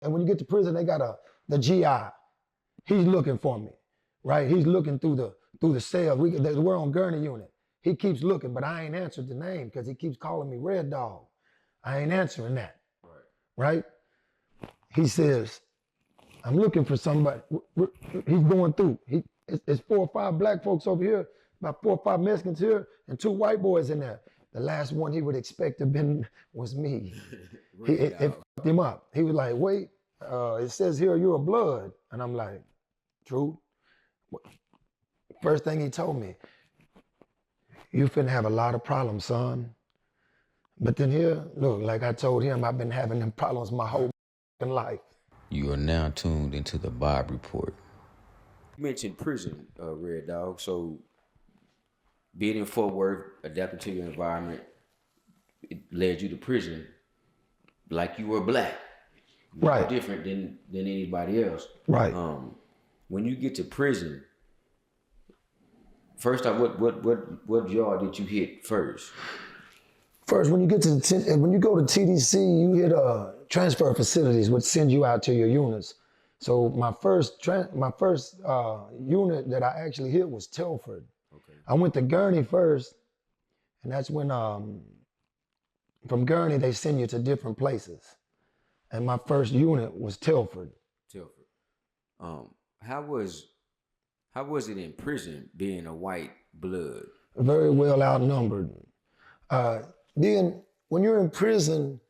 And when you get to prison, they got the GI. He's looking for me, right? He's looking through the cells. We're on gurney unit. He keeps looking, but I ain't answered the name because he keeps calling me Red Dog. I ain't answering that, right? He says, I'm looking for somebody. He's going through. It's 4 or 5 black folks over here, about 4 or 5 Mexicans here, and 2 white boys in there. The last one he would expect to have been was me. It fucked him up. He was like, wait, it says here you're a blood. And I'm like, true. First thing he told me, you finna have a lot of problems, son. But then here, look, like I told him, I've been having them problems my whole life. You are now tuned into the Bob Report. You mentioned prison, Red Dog. So being in Fort Worth, adapting to your environment, it led you to prison like you were black. Right. Different than anybody else. Right. When you get to prison, first off, what yard did you hit first? First, when you go to TDC, you hit transfer facilities, which send you out to your units. So my first unit that I actually hit was Telford. Okay. I went to Gurney first, and that's when from Gurney they send you to different places. And my first unit was Telford. Telford. How was it in prison being a white blood? Very well outnumbered. Then when you're in prison,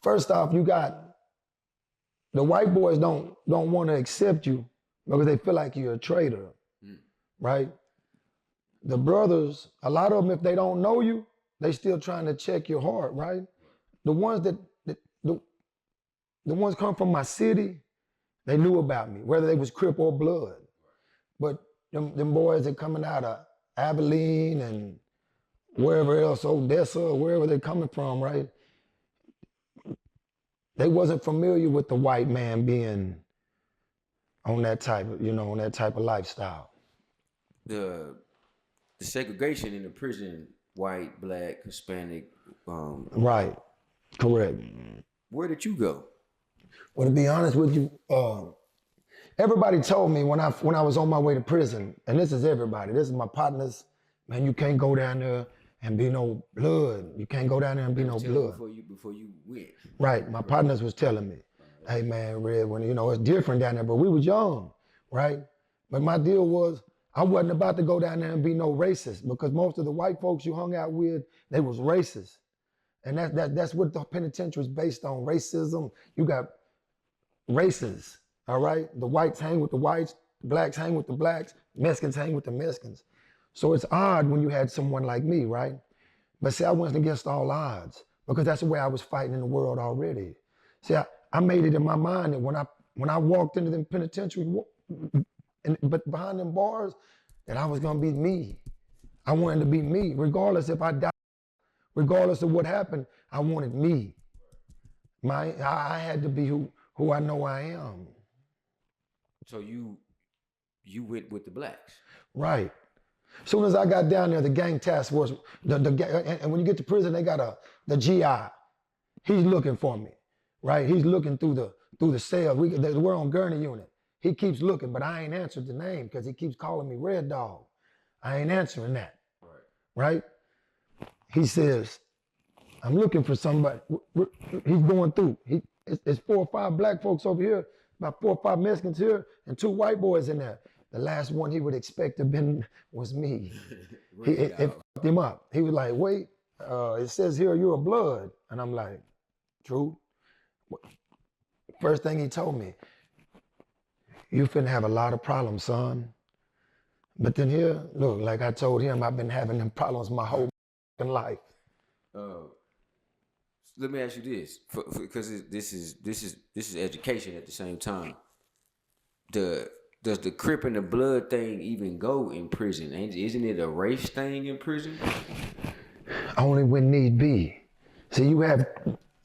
first off, you got the white boys don't want to accept you because they feel like you're a traitor, right? The brothers, a lot of them, if they don't know you, they still trying to check your heart, right? The ones the ones come from my city, they knew about me, whether they was Crip or Blood. But them boys that coming out of Abilene and wherever else, Odessa, or wherever they're coming from, right? They wasn't familiar with the white man being on that type of lifestyle. The segregation in the prison, white, black, Hispanic. Right, correct. Where did you go? Well, to be honest with you, everybody told me when I was on my way to prison, and this is everybody, this is my partners, man, you can't go down there and be no blood. You can't go down there and be no blood. Before you went. Right, my partners was telling me, hey man, Red, when it's different down there, but we was young, right? But my deal was, I wasn't about to go down there and be no racist because most of the white folks you hung out with, they was racist. And that's what the penitentiary is based on, racism. You got races, all right? The whites hang with the whites, the blacks hang with the blacks, Mexicans hang with the Mexicans. So it's odd when you had someone like me, right? But see, I went against all odds because that's the way I was fighting in the world already. See, I made it in my mind that when I walked into the penitentiary, but behind them bars, that I was gonna be me. I wanted to be me, regardless if I died, regardless of what happened, I wanted me. I had to be who I know I am. So you went with the blacks. Right. As soon as I got down there, the gang task force, and when you get to prison, they got the GI. He's looking for me, right? He's looking through the cells. We're on gurney unit. He keeps looking, but I ain't answered the name because he keeps calling me Red Dog. I ain't answering that, right? He says, I'm looking for somebody. He's going through. It's 4 or 5 black folks over here, about 4 or 5 Mexicans here, and 2 white boys in there. The last one he would expect to have been was me. It fucked him up. He was like, wait, it says here you're a blood. And I'm like, true. First thing he told me, you finna have a lot of problems, son. But then here, look, like I told him, I've been having them problems my whole life. Let me ask you this, because this is education at the same time. Does the Crip and the Blood thing even go in prison? Isn't it a race thing in prison? Only when need be. See, you have,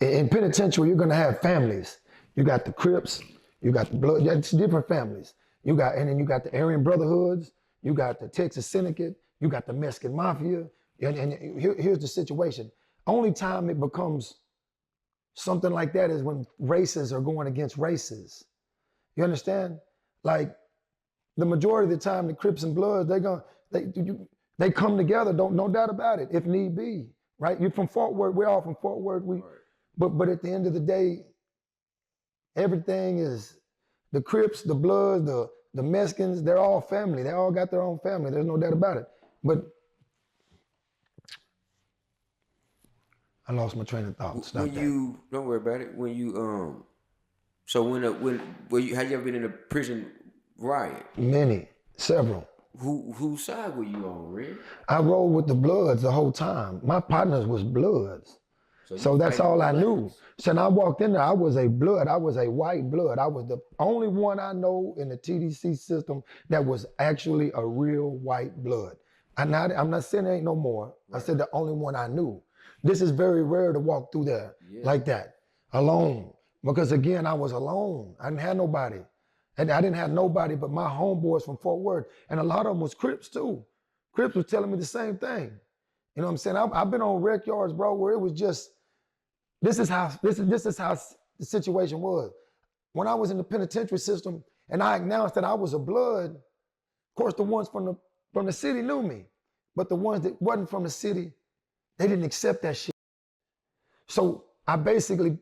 in penitentiary, you're gonna have families. You got the Crips, you got the Blood, it's different families. And then you got the Aryan Brotherhoods, you got the Texas Syndicate, you got the Mexican Mafia. And here's the situation. Only time it becomes something like that is when races are going against races. You understand? Like the majority of the time, the Crips and Bloods, they come together. No doubt about it. If need be, right? You're from Fort Worth. We're all from Fort Worth. But at the end of the day, everything is the Crips, the Bloods, the Mexicans. They're all family. They all got their own family. There's no doubt about it. But I lost my train of thought. Stop that. Don't worry about it. When you so have you ever been in a prison riot? Many, several. Whose side were you on, Red? I rolled with the Bloods the whole time. My partners was Bloods. So that's all I knew. So when I walked in there, I was a Blood. I was a white Blood. I was the only one I know in the TDC system that was actually a real white Blood. I'm not saying there ain't no more. Right. I said the only one I knew. This is very rare to walk through there like that, alone. Because again, I was alone. I didn't have nobody. And I didn't have nobody but my homeboys from Fort Worth. And a lot of them was Crips too. Crips was telling me the same thing. You know what I'm saying? I've been on rec yards, bro, where it was just, this is how the situation was. When I was in the penitentiary system and I announced that I was a Blood, of course the ones from the city knew me. But the ones that wasn't from the city, they didn't accept that shit. So I basically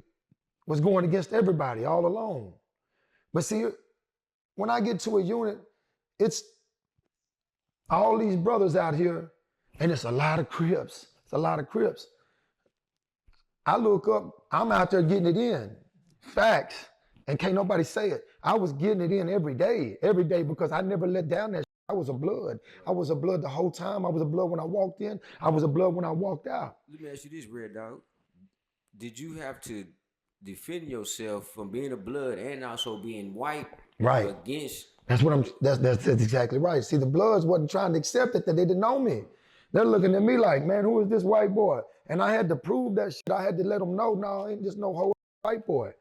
was going against everybody all alone. But see, when I get to a unit, it's all these brothers out here, and it's a lot of Crips. It's a lot of Crips. I look up, I'm out there getting it in. Facts. And can't nobody say it. I was getting it in every day because I never let down that shit. I was a Blood. I was a Blood the whole time. I was a Blood when I walked in. I was a Blood when I walked out. Let me ask you this, Red Dog. Did you have to defend yourself from being a Blood and also being white? Right. Against. That's exactly right. See, the Bloods wasn't trying to accept it, that they didn't know me. They're looking at me like, man, who is this white boy? And I had to prove that shit. I had to let them know, no, I ain't just no whole white boy.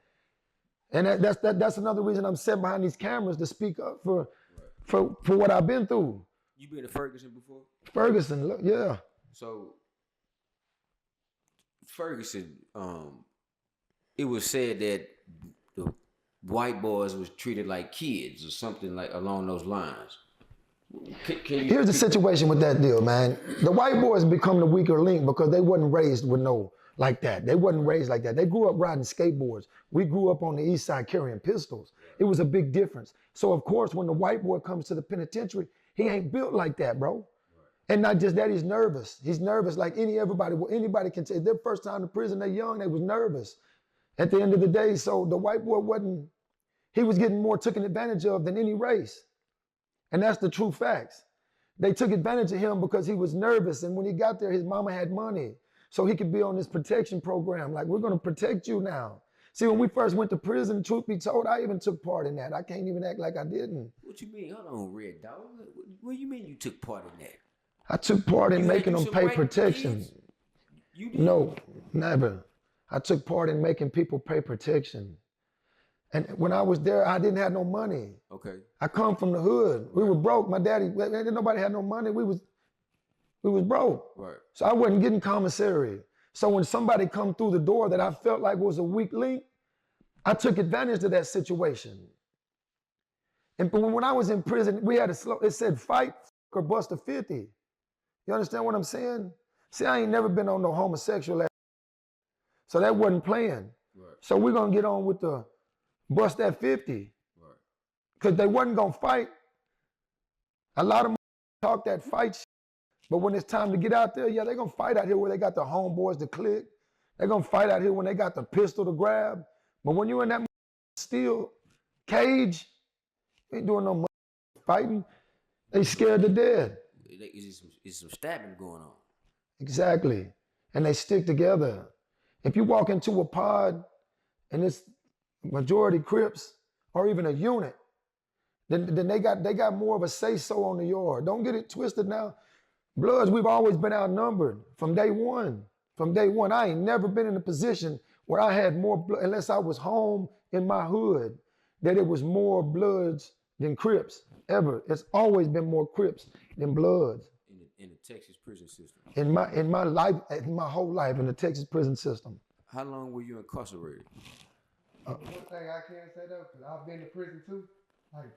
And that's another reason I'm sitting behind these cameras to speak up for what I've been through. You been to Ferguson before? Ferguson, yeah. So Ferguson, it was said that the white boys was treated like kids or something like along those lines. Here's the situation with that deal, man. The white boys become the weaker link because they wasn't raised with like that. They wasn't raised like that. They grew up riding skateboards. We grew up on the east side carrying pistols. It was a big difference. So of course, when the white boy comes to the penitentiary, he ain't built like that, bro. And not just that, he's nervous. He's nervous like anybody can say. Their first time in prison, they're young, they was nervous. At the end of the day, so the white boy he was getting more taken advantage of than any race. And that's the true facts. They took advantage of him because he was nervous. And when he got there, his mama had money. So he could be on this protection program. Like, we're going to protect you now. See, when we first went to prison, truth be told, I even took part in that. I can't even act like I didn't. What you mean? Hold on, Red Dog. What do you mean you took part in that? I took part in making them pay protection. You did? No, never. I took part in making people pay protection. And when I was there, I didn't have no money. Okay. I come from the hood. We were broke. My daddy, nobody had no money. We was broke. Right. So I wasn't getting commissary. So when somebody come through the door that I felt like was a weak link, I took advantage of that situation. And when I was in prison, we had it said fight or bust a 50. You understand what I'm saying? See, I ain't never been on no homosexual ass. So that wasn't playing. Right. So we're gonna get on with the bust that 50. Right. Because they wasn't gonna fight. A lot of them talk that fight shit. But when it's time to get out there, yeah, they're gonna fight out here where they got the homeboys to click. They're gonna fight out here when they got the pistol to grab. But when you're in that steel cage, you ain't doing no fighting. They scared to death. It's some stabbing going on. Exactly. And they stick together. If you walk into a pod and it's majority Crips or even a unit, then they got more of a say-so on the yard. Don't get it twisted now. Bloods, we've always been outnumbered from day one. From day one, I ain't never been in a position where I had more blood, unless I was home in my hood, that it was more Bloods than Crips, ever. It's always been more Crips than Bloods. In the Texas prison system. In my life, in my whole life, in the Texas prison system. How long were you incarcerated? One thing I can say though, because I've been to prison too, like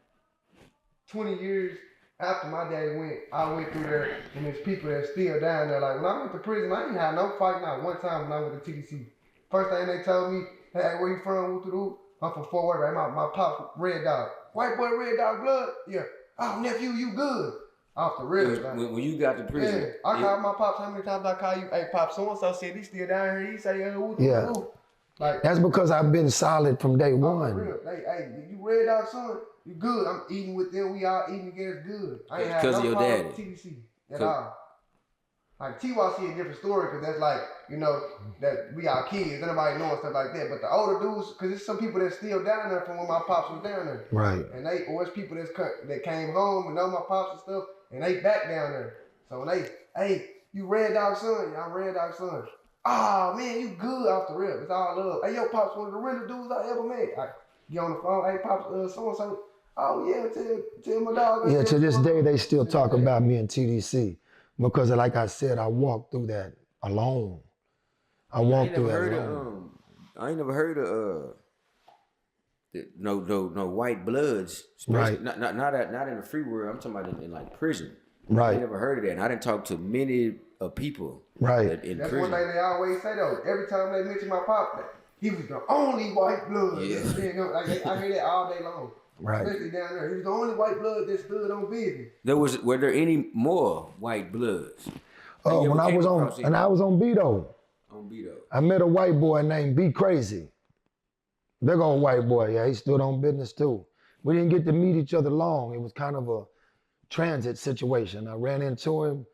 20 years after my daddy went, I went through there, and there's people that's still down there. Like when I went to prison, I didn't have no fight, not one time when I went to TDC. First thing they told me, hey, where you from? Woo-doo-doo. I'm from Fort Worth, right? My pops, Red Dog. White boy, Red Dog blood? Yeah. Oh, nephew, you good. Off the rip. When you got to prison. Yeah, I called my pops, how many times I call you, hey, Pop, so-and-so said he still down here. He say, woo-doo-doo. Yeah. Like, That's because I've been solid from day for one. real. Hey, you Red Dog son, you good. I'm eating with them. We all eating together good. I ain't had Because no of your problem daddy. with TDC at all. Like TYC a different story because that's like, you know, that we are kids. Nobody knowing stuff like that. But the older dudes, because there's some people that's still down there from when my pops was down there. Right. And or it's people that came home and know my pops and stuff, and they back down there. So when hey, you Red Dog son, I'm Red Dog son. Oh man, you good off the rip. It's all love. Hey, yo, pops, one of the realest dudes I ever met. I get on the phone. Hey, pops, so and so. Oh yeah, tell my dog. Yeah, to this day they still talk about me in TDC because, like I said, I walked through that alone. I walked through that alone. I ain't never heard of no white bloods. Right. Not in the free world. I'm talking about in like prison. Right. I ain't never heard of that. And I didn't talk to many people. Right. In That's prison. one thing they always say though. Every time they mention my pop, he was the only white blood. Yeah. You know, like I hear that all day long. Right. Especially down there. He was the only white blood that stood on business. Were there any more white bloods? Oh, when I was on Beto, On Beto. I met a white boy named B Crazy. Big old white boy, yeah, he stood on business too. We didn't get to meet each other long. It was kind of a transit situation. I ran into him.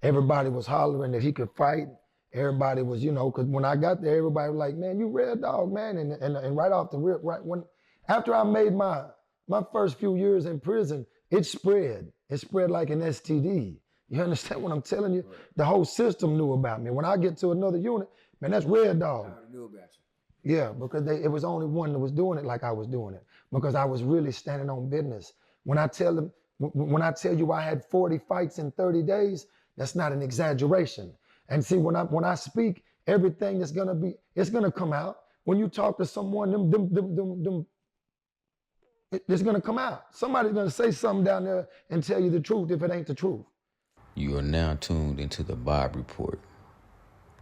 Everybody was hollering that he could fight. Everybody was, because when I got there, everybody was like, man, you Red Dog, man. And right off the rip, after I made my first few years in prison, it spread. It spread like an STD. You understand what I'm telling you? Right. The whole system knew about me. When I get to another unit, man, that's Red Dog. I already knew about you. Yeah, because it was only one that was doing it like I was doing it, because I was really standing on business. When I tell you I had 40 fights in 30 days, that's not an exaggeration. And see, when I speak, everything it's gonna come out. When you talk to someone, it's gonna come out. Somebody's gonna say something down there and tell you the truth if it ain't the truth. You are now tuned into the DAWG Report.